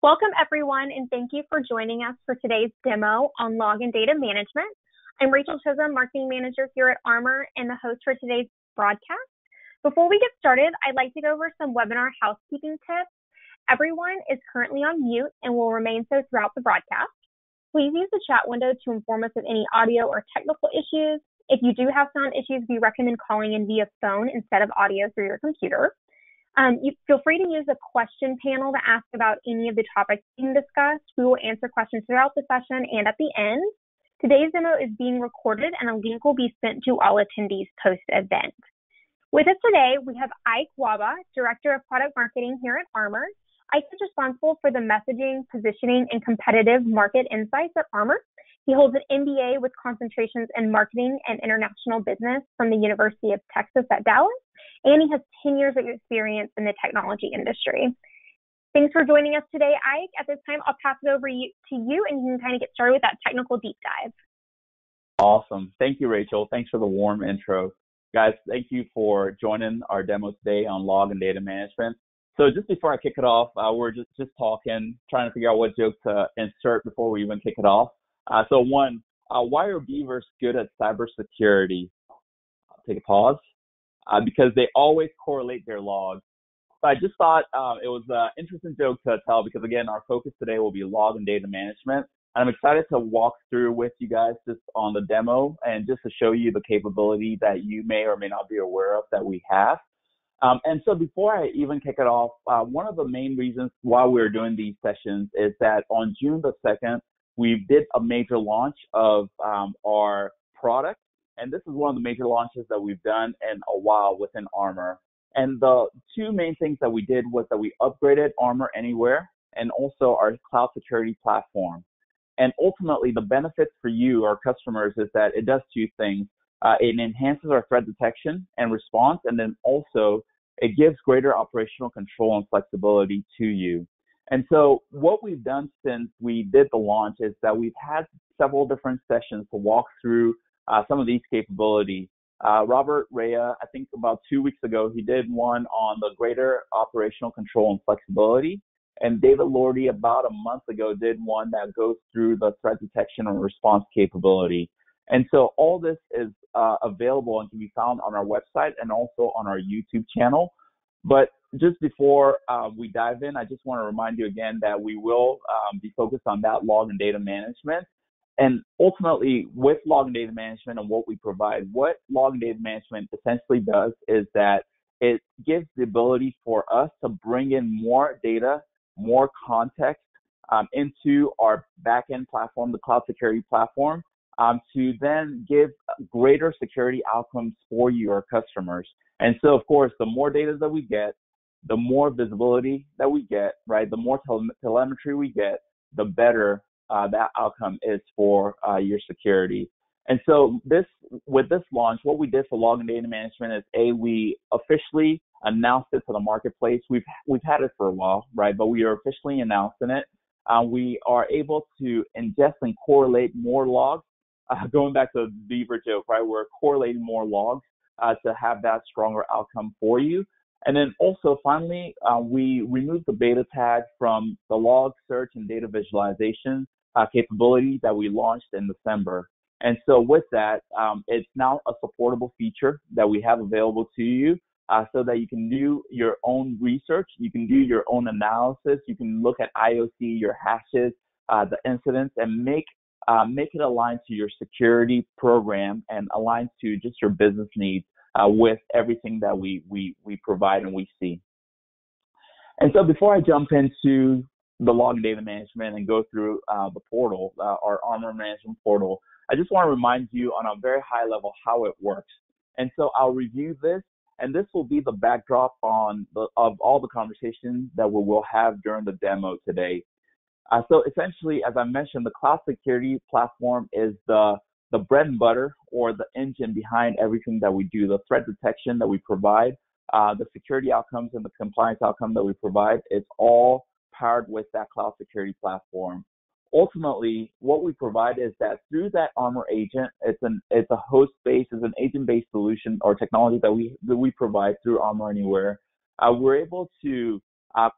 Welcome everyone, and thank you for joining us for today's demo on log and data management. I'm Rachel Chisholm, Marketing Manager here at Armor and the host for today's broadcast. Before we get started, I'd like to go over some webinar housekeeping tips. Everyone is currently on mute and will remain so throughout the broadcast. Please use the chat window to inform us of any audio or technical issues. If you do have sound issues, we recommend calling in via phone instead of audio through your computer. You feel free to use the question panel to ask about any of the topics being discussed. We will answer questions throughout the session and at the end. Today's demo is being recorded and a link will be sent to all attendees post-event. With us today, we have Ike Nwabah, Director of Product Marketing here at Armor. Ike is responsible for the messaging, positioning, and competitive market insights at Armor. He holds an MBA with concentrations in marketing and international business from the University of Texas at Dallas, and he has 10 years of experience in the technology industry. Thanks for joining us today, Ike. At this time, I'll pass it over to you, and you can kind of get started with that technical deep dive. Awesome. Thank you, Rachel. Thanks for the warm intro. Guys, thank you for joining our demo today on log and data management. So just before I kick it off, we're just talking, trying to figure out what joke to insert before we even kick it off. So one, why are beavers good at cybersecurity? I'll take a pause. Because they always correlate their logs. So I just thought it was an interesting joke to tell because, again, our focus today will be log and data management. And I'm excited to walk through with you guys just on the demo and just to show you the capability that you may or may not be aware of that we have. And so before I even kick it off, one of the main reasons why we're doing these sessions is that on June the 2nd, we did a major launch of our product. And this is one of the major launches that we've done in a while within Armor. And the two main things that we did was that we upgraded Armor Anywhere and also our cloud security platform. And ultimately, the benefits for you, our customers, is that it does two things. It enhances our threat detection and response, and then also it gives greater operational control and flexibility to you. And so what we've done since we did the launch is that we've had several different sessions to walk through some of these capabilities. Robert Rea, I think about 2 weeks ago, he did one on the greater operational control and flexibility. And David Lordy, about a month ago, did one that goes through the threat detection and response capability. And so all this is available and can be found on our website and also on our YouTube channel. But just before we dive in, I just want to remind you again that we will be focused on that log and data management. And ultimately, with log and data management and what we provide, what log and data management essentially does is that it gives the ability for us to bring in more data, more context into our backend platform, the cloud security platform, to then give greater security outcomes for your customers. And so, of course, the more data that we get, the more visibility that we get, right? The more telemetry we get, the better that outcome is for your security. And so with this launch, what we did for log and data management is we officially announced it to the marketplace. We've had it for a while, right? But we are officially announcing it. We are able to ingest and correlate more logs. Going back to the beaver joke, right? We're correlating more logs to have that stronger outcome for you. And then also, finally, we removed the beta tag from the log search and data visualization capability that we launched in December. And so with that, it's now a supportable feature that we have available to you so that you can do your own research, you can do your own analysis, you can look at IOC, your hashes, the incidents, and make it align to your security program and align to just your business needs with everything that we provide and we see. And so before I jump into the log and data management and go through the portal, our Armor Management portal, I just want to remind you on a very high level how it works. And so I'll review this, and this will be the backdrop of all the conversations that we will have during the demo today. So essentially, as I mentioned, the cloud security platform is the bread and butter or the engine behind everything that we do, the threat detection that we provide, the security outcomes and the compliance outcome that we provide. It's all powered with that cloud security platform. Ultimately, what we provide is that through that Armor agent, it's a host-based, it's an agent-based solution or technology that we provide through Armor Anywhere. We're able to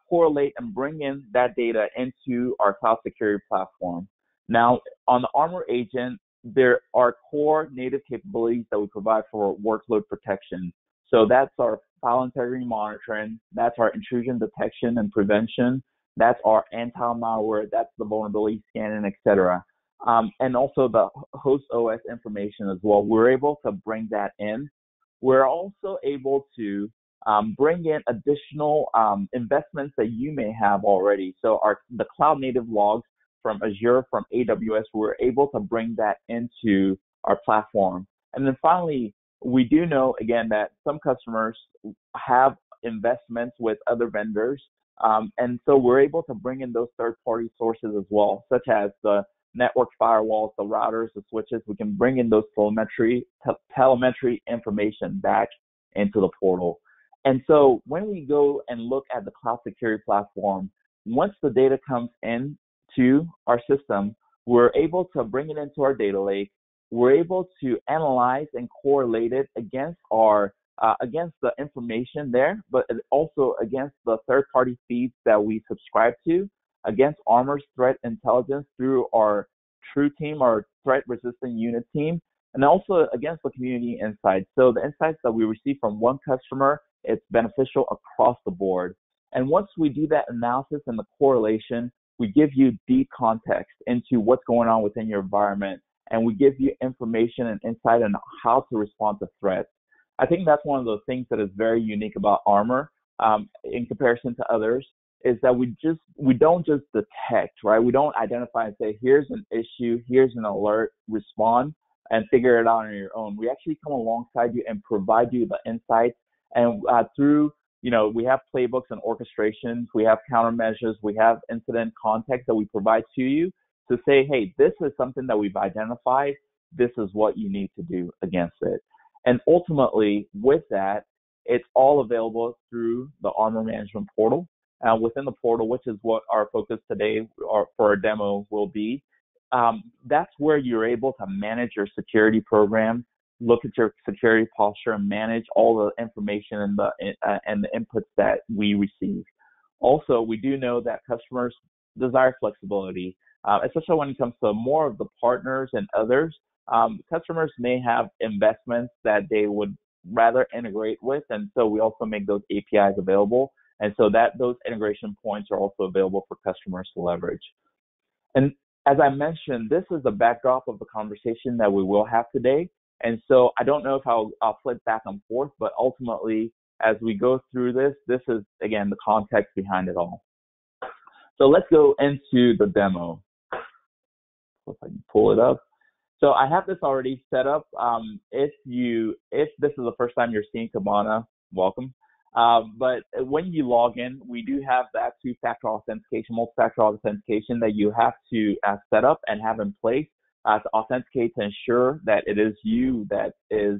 correlate and bring in that data into our cloud security platform. Now, on the Armor agent, there are core native capabilities that we provide for workload protection. So that's our file integrity monitoring, that's our intrusion detection and prevention, that's our anti-malware, that's the vulnerability scanning, etc. And also the host OS information as well. We're able to bring that in. We're also able to bring in additional investments that you may have already. So the cloud native logs from Azure, from AWS, we're able to bring that into our platform. And then finally, we do know, again, that some customers have investments with other vendors. And so we're able to bring in those third-party sources as well, such as the network firewalls, the routers, the switches. We can bring in those telemetry information back into the portal. And so when we go and look at the cloud security platform, once the data comes in to our system, we're able to bring it into our data lake. We're able to analyze and correlate it against against the information there, but also against the third-party feeds that we subscribe to, against Armor's threat intelligence through our True Team, our threat-resistant unit team, and also against the community insights. So the insights that we receive from one customer, it's beneficial across the board. And once we do that analysis and the correlation, we give you deep context into what's going on within your environment, and we give you information and insight on how to respond to threats. I think that's one of those things that is very unique about Armor in comparison to others, is that we don't just detect, right? We don't identify and say, here's an issue, here's an alert, respond, and figure it out on your own. We actually come alongside you and provide you the insights. And through, we have playbooks and orchestrations, we have countermeasures, we have incident context that we provide to you to say, hey, this is something that we've identified. This is what you need to do against it. And ultimately, with that, it's all available through the Armor Management Portal. Within the portal, which is what our focus today for our demo will be, that's where you're able to manage your security program, look at your security posture, and manage all the information and the inputs that we receive. Also, we do know that customers desire flexibility, especially when it comes to more of the partners and others. Customers may have investments that they would rather integrate with, and so we also make those APIs available. And so those integration points are also available for customers to leverage. And as I mentioned, this is the backdrop of the conversation that we will have today. And so I don't know if I'll flip back and forth, but ultimately, as we go through this is, again, the context behind it all. So let's go into the demo. If I can pull it up. So I have this already set up. If this is the first time you're seeing Kibana, welcome. But when you log in, we do have that two-factor authentication, multi-factor authentication that you have to set up and have in place to authenticate to ensure that it is you that is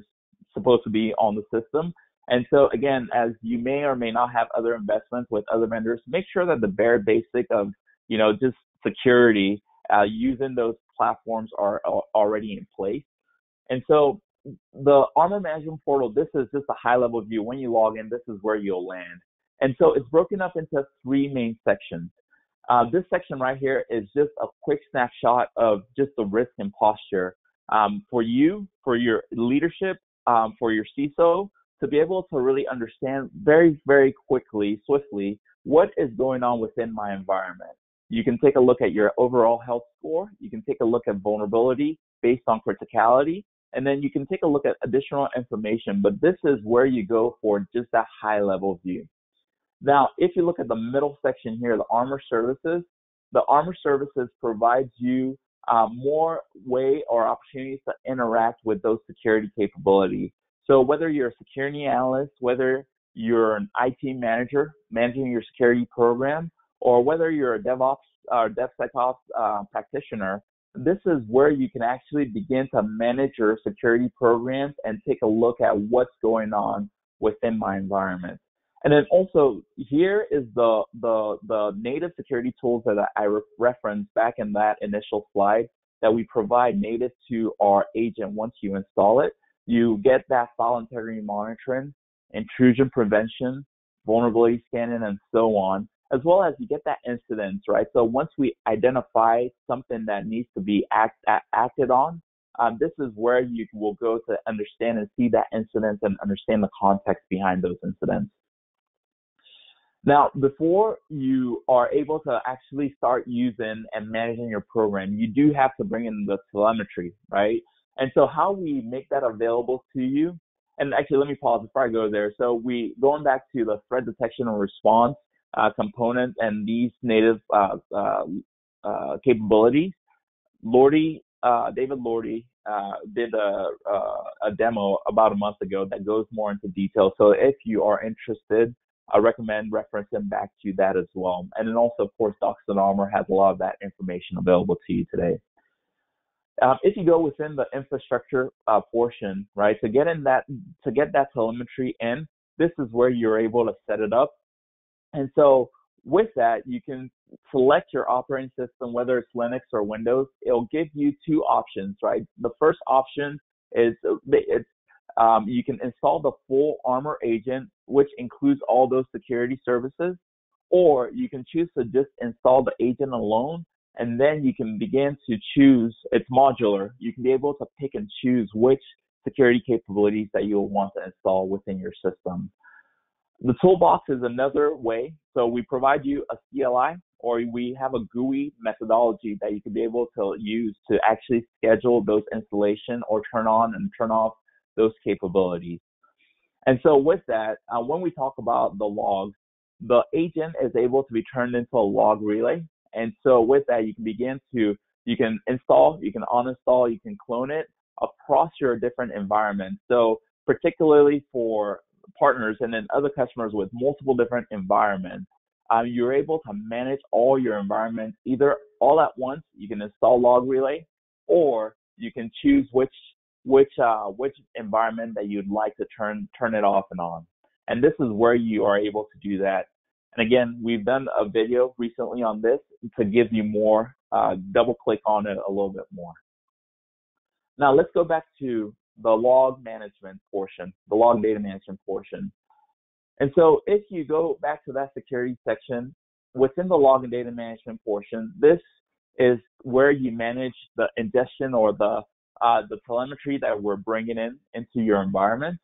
supposed to be on the system. And so again, as you may or may not have other investments with other vendors, make sure that the bare basic of, just security using those platforms are already in place. And so the Armor Management Portal, this is just a high-level view. When you log in, this is where you'll land. And so it's broken up into three main sections. This section right here is just a quick snapshot of just the risk and posture for you, for your leadership, for your CISO, to be able to really understand very, very quickly, swiftly, what is going on within my environment. You can take a look at your overall health score. You can take a look at vulnerability based on criticality. And then you can take a look at additional information, but this is where you go for just that high-level view. Now, if you look at the middle section here, the Armor Services provides you more way or opportunities to interact with those security capabilities. So whether you're a security analyst, whether you're an IT manager managing your security program, or whether you're a DevOps or DevSecOps practitioner, this is where you can actually begin to manage your security programs and take a look at what's going on within my environment. And then also here is the native security tools that I referenced back in that initial slide that we provide native to our agent. Once you install it, you get that file integrity monitoring, intrusion prevention, vulnerability scanning, and so on, as well as you get that incidents, right? So once we identify something that needs to be acted on, this is where you will go to understand and see that incident and understand the context behind those incidents. Now, before you are able to actually start using and managing your program, you do have to bring in the telemetry, right? And so how we make that available to you, and actually let me pause before I go there. So going back to the threat detection and response component and these native capabilities, David Lordy did a demo about a month ago that goes more into detail. So if you are interested, I recommend referencing back to that as well. And then also, of course, Docs and Armor has a lot of that information available to you today. If you go within the infrastructure portion, right, to get that telemetry in, this is where you're able to set it up. And so with that, you can select your operating system, whether it's Linux or Windows. It'll give you two options, right? The first option is you can install the full Armor agent, which includes all those security services, or you can choose to just install the agent alone, and then you can begin to choose. It's modular. You can be able to pick and choose which security capabilities that you'll want to install within your system. The toolbox is another way. So we provide you a CLI, or we have a GUI methodology that you can be able to use to actually schedule those installation or turn on and turn off those capabilities. And so with that, when we talk about the logs, the agent is able to be turned into a log relay. And so with that, you can install, you can uninstall, you can clone it across your different environments. So particularly for partners and then other customers with multiple different environments, you're able to manage all your environments either all at once. You can install log relay, or you can choose which environment that you'd like to turn it off and on. And this is where you are able to do that. And again, we've done a video recently on this to give you more, double click on it a little bit more. Now let's go back to the log management portion, the log data management portion. And so if you go back to that security section, within the log and data management portion, this is where you manage the ingestion or the telemetry that we're bringing into your environment.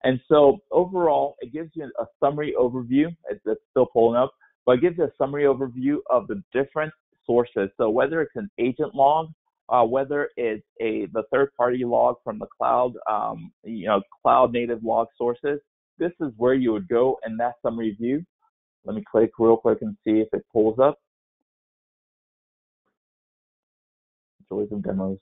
And so overall, it gives you a summary overview. It's still pulling up, but it gives you a summary overview of the different sources. So whether it's an agent log, whether it's the third-party log from the cloud, cloud native log sources, this is where you would go in that summary view. Let me click real quick and see if it pulls up. It's always in demos.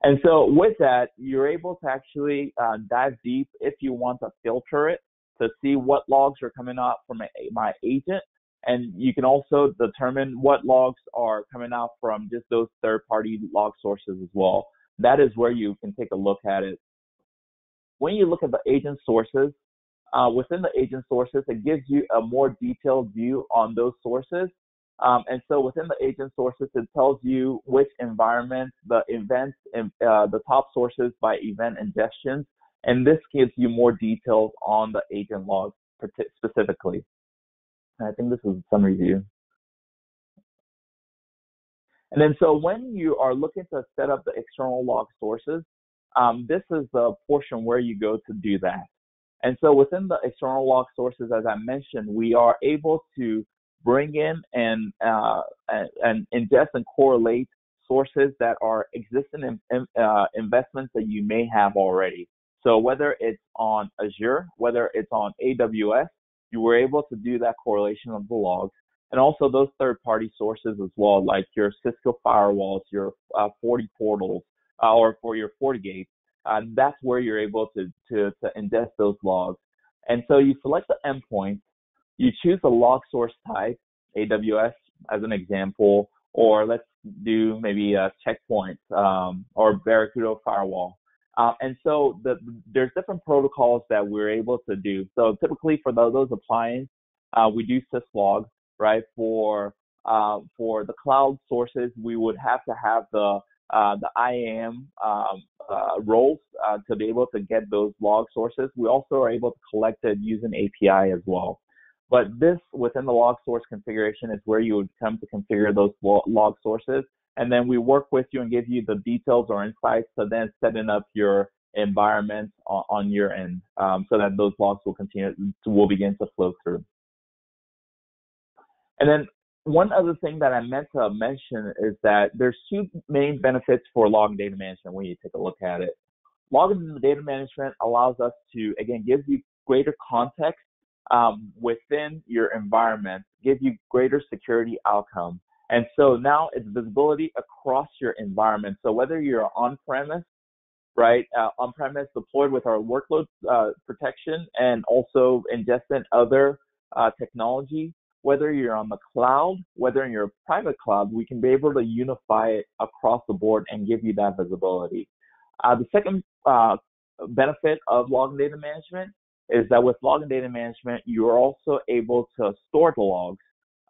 And so with that, you're able to actually dive deep if you want to filter it to see what logs are coming out from my agent. And you can also determine what logs are coming out from just those third-party log sources as well. That is where you can take a look at it. When you look at the agent sources, within the agent sources, it gives you a more detailed view on those sources. And so within the agent sources, it tells you which environment, the events, the top sources by event ingestions. And this gives you more details on the agent logs specifically. And I think this is a summary view. And then so when you are looking to set up the external log sources, this is the portion where you go to do that. And so within the external log sources, as I mentioned, we are able to bring in and ingest and correlate sources that are existing investments that you may have already. So whether it's on Azure, whether it's on AWS, you were able to do that correlation of the logs, and also those third-party sources as well, like your Cisco firewalls, your 40 portals, or for your FortiGate. That's where you're able to ingest those logs. And so you select the endpoint, you choose the log source type, AWS as an example, or let's do maybe a Checkpoint or Barracuda firewall. And so there's different protocols that we're able to do. So typically for those applying, we do syslog, right? For the cloud sources, we would have to have the IAM roles to be able to get those log sources. We also are able to collect it using API as well. But this, within the log source configuration, is where you would come to configure those log sources. And then we work with you and give you the details or insights to then setting up your environment on your end, so that those logs will begin to flow through. And then one other thing that I meant to mention is that there's two main benefits for log and data management when you take a look at it. Log and data management allows us to, again, give you greater context within your environment, give you greater security outcome. And so now it's visibility across your environment. So whether you're on-premise, right, on-premise deployed with our workload protection and also ingesting other technology, whether you're on the cloud, whether in your private cloud, we can be able to unify it across the board and give you that visibility. The second benefit of log and data management is that with log and data management, you are also able to store the logs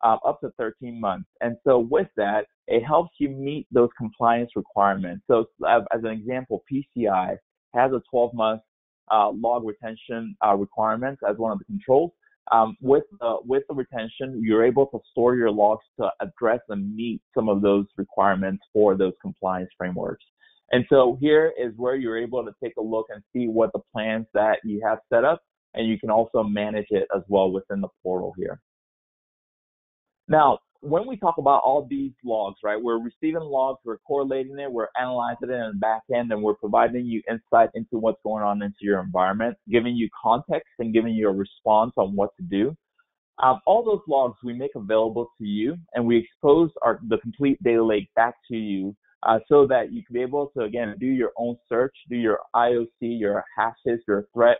up to 13 months. And so with that, it helps you meet those compliance requirements. So as an example, PCI has a 12-month log retention requirements as one of the controls. With the retention, you're able to store your logs to address and meet some of those requirements for those compliance frameworks. And so here is where you're able to take a look and see what the plans that you have set up, and you can also manage it as well within the portal here. Now, when we talk about all these logs, right, we're receiving logs, we're correlating it, we're analyzing it in the back end, and we're providing you insight into what's going on into your environment, giving you context and giving you a response on what to do. All those logs we make available to you, and we expose the complete data lake back to you so that you can be able to, again, do your own search, do your IOC, your hashes, your threat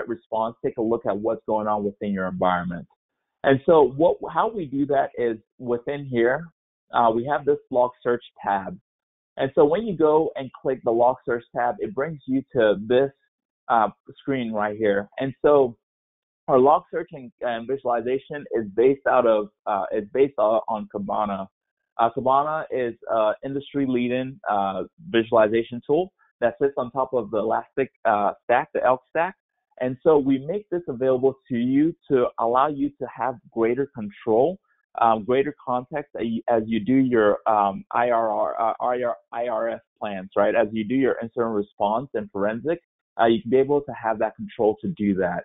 response, take a look at what's going on within your environment. And so how we do that is within here, we have this log search tab. And so when you go and click the log search tab, it brings you to this screen right here. And so our log searching and visualization is based on Kibana. Kibana is an industry-leading visualization tool that sits on top of the Elastic stack, the Elk stack. And so we make this available to you to allow you to have greater control, greater context as you do your IRS plans, right? As you do your incident response and forensic, you can be able to have that control to do that.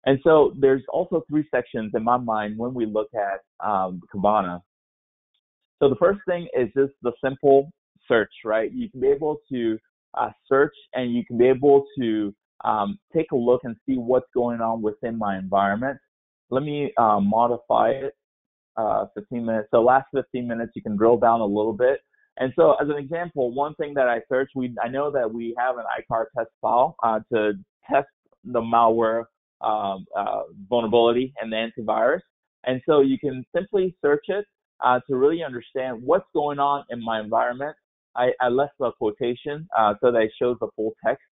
And so there's also three sections in my mind when we look at Kibana. So the first thing is just the simple search, right? You can be able to search, and you can be able to take a look and see what's going on within my environment. Let me modify it 15 minutes. So last 15 minutes, you can drill down a little bit. And so as an example, one thing that I searched, I know that we have an ICAR test file to test the malware vulnerability and the antivirus. And so you can simply search it to really understand what's going on in my environment. I left the quotation so that it shows the full text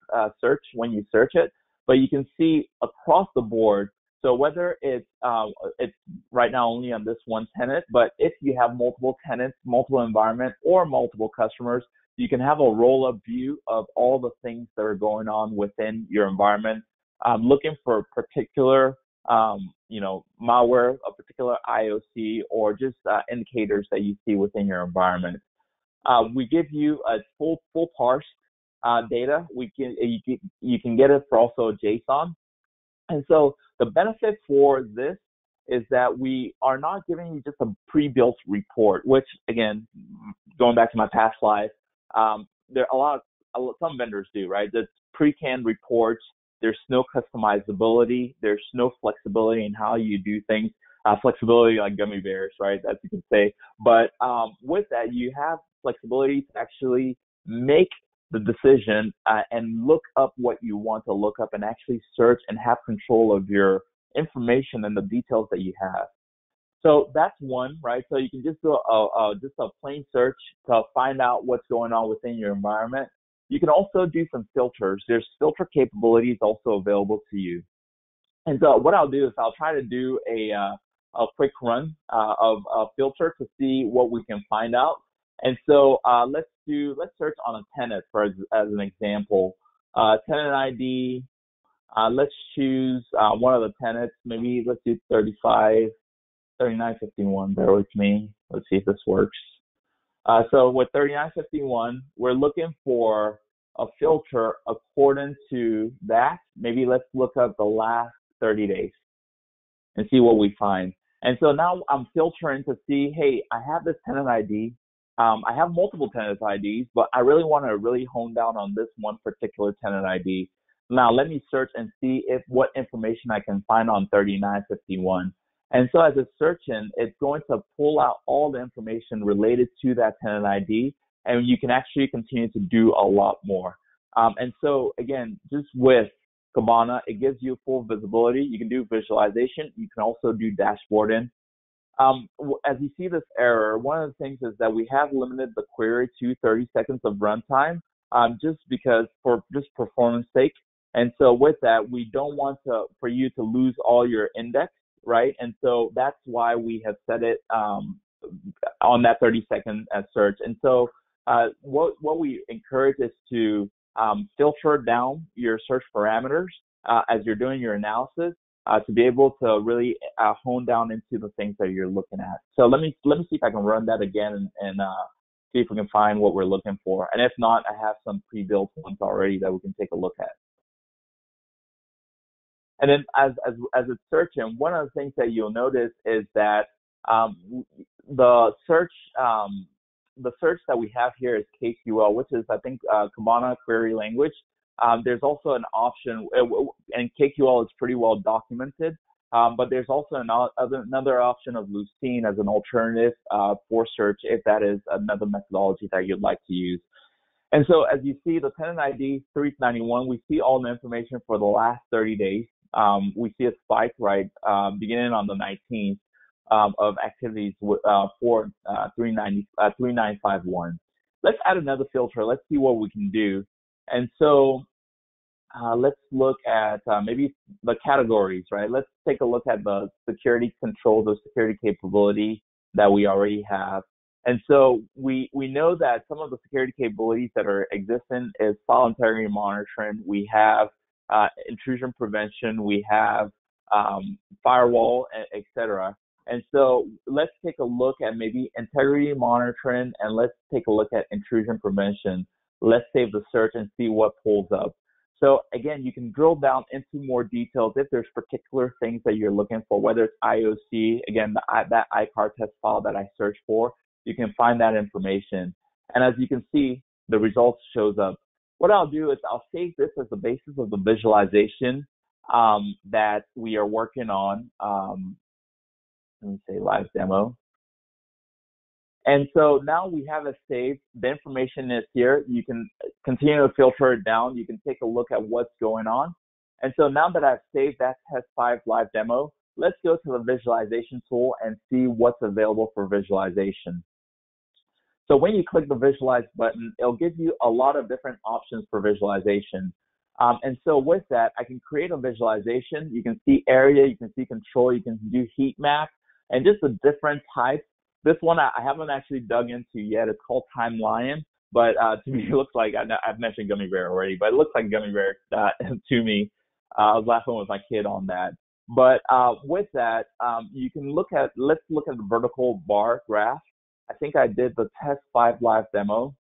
search when you search it, but you can see across the board. So whether it's right now only on this one tenant, but if you have multiple tenants, multiple environments, or multiple customers, you can have a roll-up view of all the things that are going on within your environment. Looking for particular, malware, a particular IOC, or just indicators that you see within your environment. We give you a full parsed data. You can get it for also JSON. And so the benefit for this is that we are not giving you just a pre-built report, which, again, going back to my past life, some vendors do, right? There's pre-canned reports. There's no customizability. There's no flexibility in how you do things. Flexibility like gummy bears, right? As you can say. But with that, you have flexibility to actually make the decision and look up what you want to look up and actually search and have control of your information and the details that you have. So that's one, right? So you can just do a plain search to find out what's going on within your environment. You can also do some filters. There's filter capabilities also available to you. And so what I'll do is I'll try to do a quick run of a filter to see what we can find out. And so let's search on a tenant as an example. Tenant ID, Let's choose one of the tenants. Maybe let's do 3951. Bear with me. Let's see if this works. So with 3951, we're looking for a filter according to that. Maybe let's look up the last 30 days and see what we find. And so now I'm filtering to see, hey, I have this tenant ID. I have multiple tenant IDs, but I really want to really hone down on this one particular tenant ID. Now let me search and see what information I can find on 3951. And so as it's searching, it's going to pull out all the information related to that tenant ID, and you can actually continue to do a lot more. And so again, just with Kibana, it gives you full visibility. You can do visualization. You can also do dashboarding. As you see this error, one of the things is that we have limited the query to 30 seconds of runtime, just because for just performance sake. And so with that, we don't want for you to lose all your index, right? And so that's why we have set it on that 30-second search. And so what we encourage is to filter down your search parameters as you're doing your analysis to be able to really hone down into the things that you're looking at. So let me see if I can run that again and see if we can find what we're looking for. And if not, I have some pre-built ones already that we can take a look at. And then as it's searching, one of the things that you'll notice is that the search that we have here is KQL, which is, I think, Kibana query language. There's also an option, and KQL is pretty well documented, but there's also another option of Lucene as an alternative for search if that is another methodology that you'd like to use. And so as you see, the tenant ID 391, we see all the information for the last 30 days. We see a spike, right, beginning on the 19th of activities for 3951. Let's add another filter. Let's see what we can do. And so let's look at maybe the categories, right? Let's take a look at the security controls or security capability that we already have. And so we know that some of the security capabilities that are existing is file integrity monitoring. We have intrusion prevention. We have firewall, etc. And so let's take a look at maybe integrity monitoring, and let's take a look at intrusion prevention. Let's save the search and see what pulls up. So again, you can drill down into more details if there's particular things that you're looking for, whether it's IOC, again, that ICAR test file that I searched for, you can find that information. And as you can see, the results shows up. What I'll do is I'll save this as the basis of the visualization that we are working on. Let me say live demo. And so now we have it saved. The information is here. You can continue to filter it down. You can take a look at what's going on. And so now that I've saved that test 5 live demo, let's go to the visualization tool and see what's available for visualization. So when you click the visualize button, it'll give you a lot of different options for visualization. And so with that, I can create a visualization. You can see area, you can see control, you can do heat map, and just the different types. This one I haven't actually dug into yet. It's called Time Lion, but to me it looks like, I've mentioned Gummy Bear already, but it looks like Gummy Bear to me. I was laughing with my kid on that. But with that, you can let's look at the vertical bar graph. I think I did the test 5 live demo.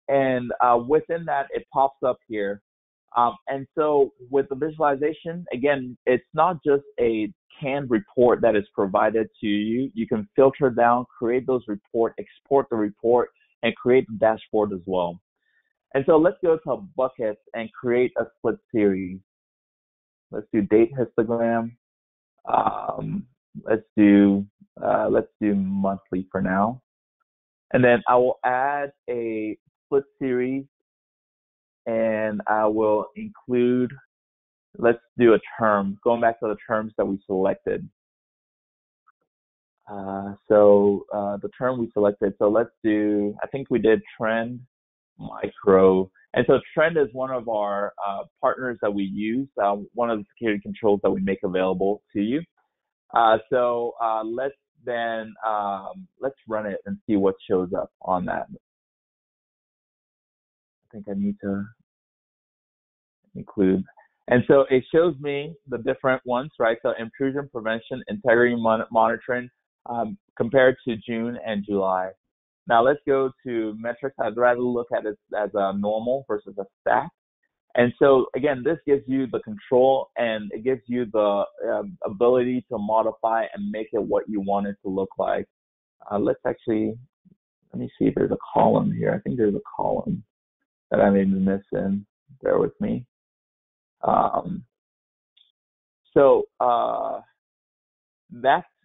And within that, it pops up here. And so with the visualization, again, it's not just a canned report that is provided to you. You can filter down, create those reports, export the report, and create the dashboard as well. And so let's go to buckets and create a split series. Let's do date histogram. Let's do monthly for now. And then I will add a split series, and I will include, let's do a term, going back to the terms that we selected. The term we selected, so let's do, I think we did trend micro. And so trend is one of our partners that we use, one of the security controls that we make available to you. Let's run it and see what shows up on that. I think I need to include. And so it shows me the different ones, right? So intrusion prevention, integrity monitoring, compared to June and July. Now let's go to metrics. I'd rather look at it as a normal versus a stack. And so again, this gives you the control and it gives you the ability to modify and make it what you want it to look like. Let me see if there's a column here. I think there's a column that I may be missing. Bear with me.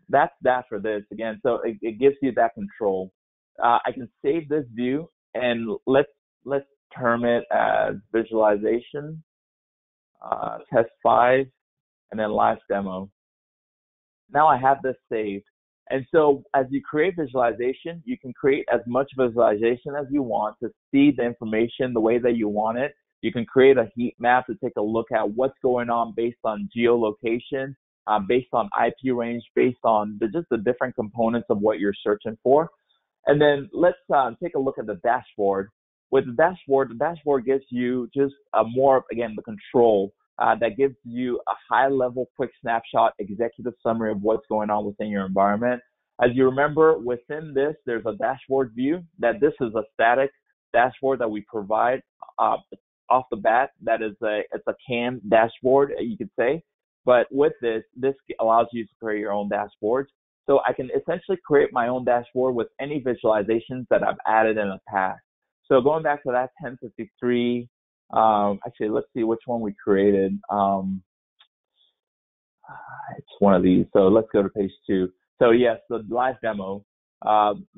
That's that for this again. So it gives you that control. I can save this view and let's term it as visualization, test 5, and then live demo. Now I have this saved. And so as you create visualization, you can create as much visualization as you want to see the information the way that you want it. You can create a heat map to take a look at what's going on based on geolocation, based on IP range, based on just the different components of what you're searching for. And then let's take a look at the dashboard. With the dashboard gives you just more, again, the control that gives you a high-level, quick snapshot, executive summary of what's going on within your environment. As you remember, within this, there's a dashboard view that this is a static dashboard that we provide off the bat. That is it's a canned dashboard, you could say. But with this allows you to create your own dashboards. So I can essentially create my own dashboard with any visualizations that I've added in the past. So going back to that 1053, actually, let's see which one we created. It's one of these. So let's go to page 2. So yes, the live demo.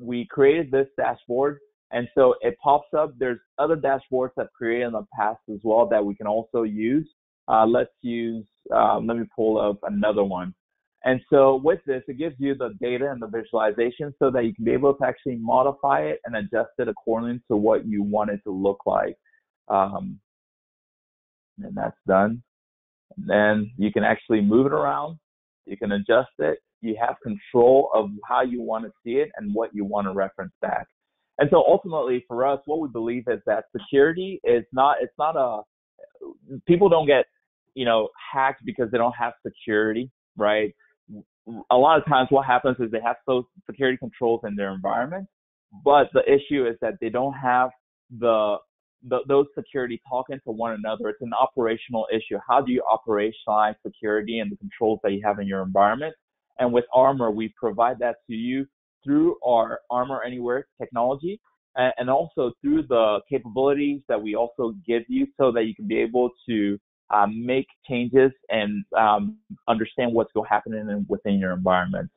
We created this dashboard, and so it pops up. There's other dashboards that I've created in the past as well that we can also use. Let me pull up another one. And so with this, it gives you the data and the visualization so that you can be able to actually modify it and adjust it according to what you want it to look like. And that's done. And then you can actually move it around. You can adjust it. You have control of how you want to see it and what you want to reference back. And so ultimately for us, what we believe is that security is people don't get, hacked because they don't have security, right? A lot of times what happens is they have those security controls in their environment, but the issue is that they don't have those security talking to one another. It's an operational issue. How do you operationalize security and the controls that you have in your environment? And with Armor, we provide that to you through our Armor Anywhere technology and also through the capabilities that we also give you so that you can be able to make changes and understand what's going to happen within your environment.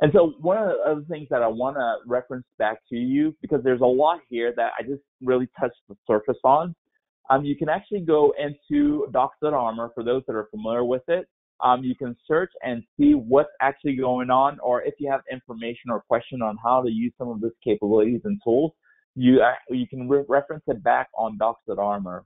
And so one of the other things that I want to reference back to you, because there's a lot here that I just really touched the surface on. You can actually go into docs.armor for those that are familiar with it. You can search and see what's actually going on, or if you have information or question on how to use some of these capabilities and tools, you can reference it back on docs.armor.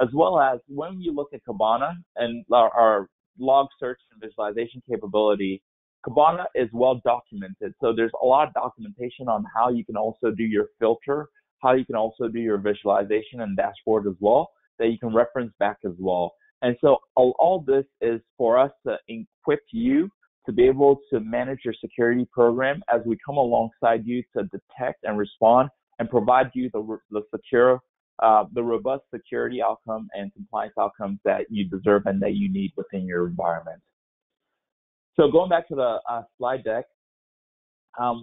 As well as when you look at Kibana and our log search and visualization capability, Kibana is well documented. So there's a lot of documentation on how you can also do your filter, how you can also do your visualization and dashboard as well, that you can reference back as well. And so all this is for us to equip you to be able to manage your security program as we come alongside you to detect and respond and provide you the robust security outcome and compliance outcomes that you deserve and that you need within your environment. So going back to the slide deck,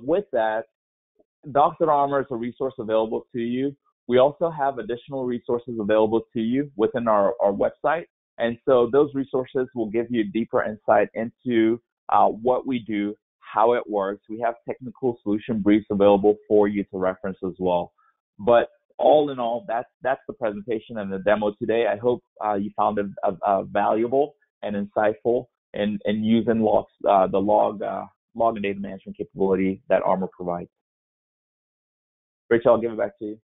with that, docs.armor is a resource available to you. We also have additional resources available to you within our website. And so those resources will give you deeper insight into what we do, how it works. We have technical solution briefs available for you to reference as well. But all in all, that's the presentation and the demo today. I hope you found it valuable and insightful in using the log and data management capability that Armor provides. Rachel, I'll give it back to you.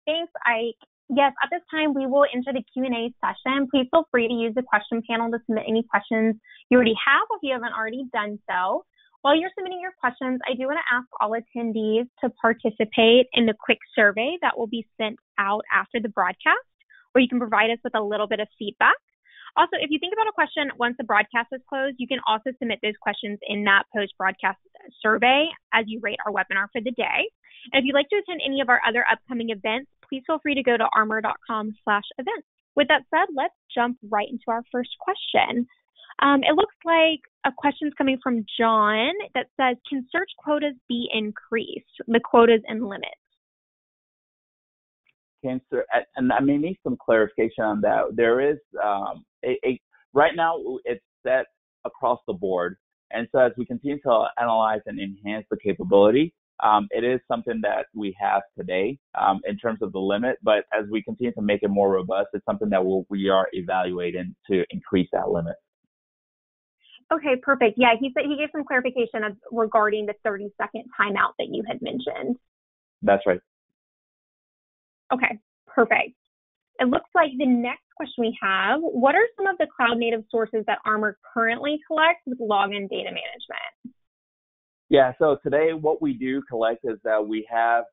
Thanks, Ike. Yes, at this time, we will enter the Q&A session. Please feel free to use the question panel to submit any questions you already have if you haven't already done so. While you're submitting your questions, I do want to ask all attendees to participate in the quick survey that will be sent out after the broadcast. where you can provide us with a little bit of feedback. Also, if you think about a question once the broadcast is closed, you can also submit those questions in that post-broadcast survey as you rate our webinar for the day. And if you'd like to attend any of our other upcoming events, please feel free to go to armor.com/events. With that said, let's jump right into our first question. It looks like a question's coming from John that says, can search quotas be increased, the quotas and limits? Cancer, and I may need some clarification on that. There is right now it's set across the board, and so as we continue to analyze and enhance the capability, it is something that we have today in terms of the limit. But as we continue to make it more robust, it's something that we are evaluating to increase that limit. Okay, perfect. Yeah, he gave some clarification regarding the 30-second timeout that you had mentioned. That's right. Okay, perfect. It looks like the next question we have, what are some of the cloud-native sources that Armor currently collects with login data management? Yeah, so today what we do collect is that we have,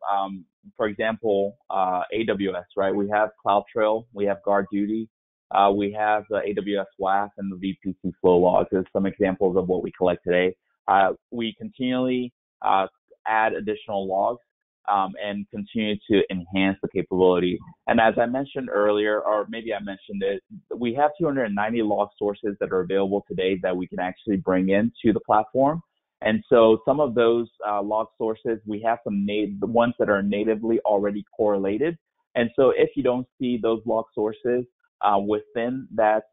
for example, AWS, right? We have CloudTrail, we have GuardDuty, we have the AWS WAF and the VPC flow logs as some examples of what we collect today. We continually add additional logs and continue to enhance the capability. And as I mentioned earlier, or maybe I mentioned it, we have 290 log sources that are available today that we can actually bring into the platform. And so some of those log sources, we have the ones that are natively already correlated. And so if you don't see those log sources within that,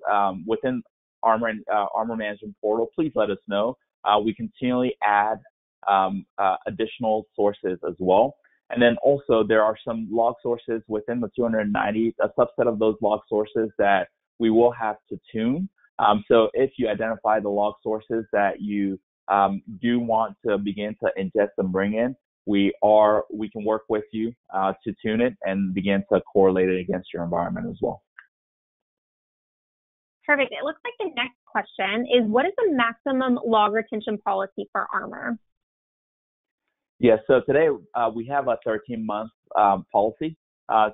within Armor Management Portal, please let us know. We continually add additional sources as well. And then also there are some log sources within the 290, a subset of those log sources that we will have to tune. So if you identify the log sources that you do want to begin to ingest and bring in, we can work with you to tune it and begin to correlate it against your environment as well. Perfect. It looks like the next question is, what is the maximum log retention policy for Armor? Yeah, so today we have a 13-month policy.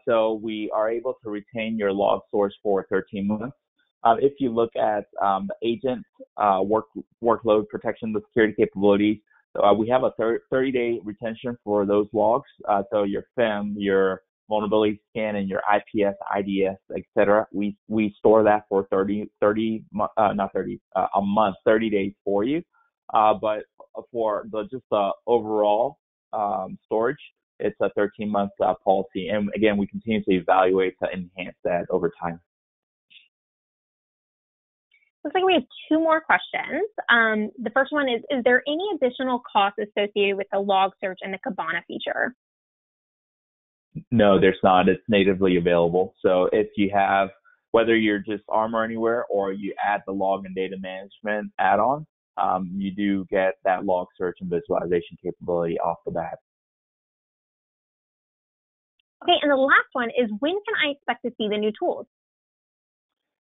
So we are able to retain your log source for 13 months. If you look at the agent workload protection, the security capabilities, we have a 30-day retention for those logs. So your FIM, your vulnerability scan, and your IPS, IDS, etc. We store that for a month, 30 days for you. But for just the overall storage, it's a 13-month policy. And again, we continue to evaluate to enhance that over time. Looks like we have two more questions. The first one is there any additional costs associated with the log search and the Kibana feature? No, there's not. It's natively available. So if you have, whether you're just Armor Anywhere or you add the log and data management add-on, you do get that log search and visualization capability off the bat. Okay, and the last one is, when can I expect to see the new tools?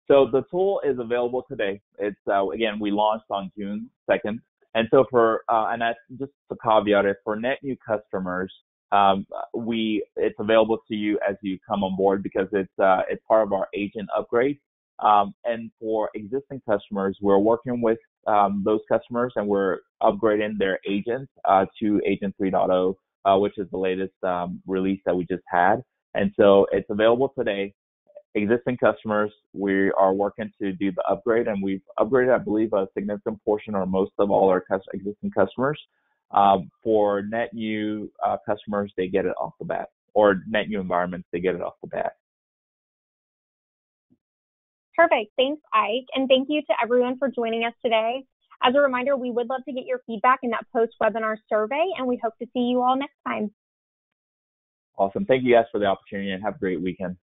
So the tool is available today. It's again, we launched on June 2nd, and so and that's just to caveat it, for net new customers, it's available to you as you come on board because it's part of our agent upgrade. And for existing customers, we're working with those customers and we're upgrading their agents to Agent 3.0, which is the latest release that we just had. And so it's available today. Existing customers, we are working to do the upgrade, and we've upgraded, I believe, a significant portion or most of all our existing customers. For net new customers, they get it off the bat, or net new environments, they get it off the bat. Perfect. Thanks, Ike. And thank you to everyone for joining us today. As a reminder, we would love to get your feedback in that post-webinar survey, and we hope to see you all next time. Awesome. Thank you guys for the opportunity, and have a great weekend.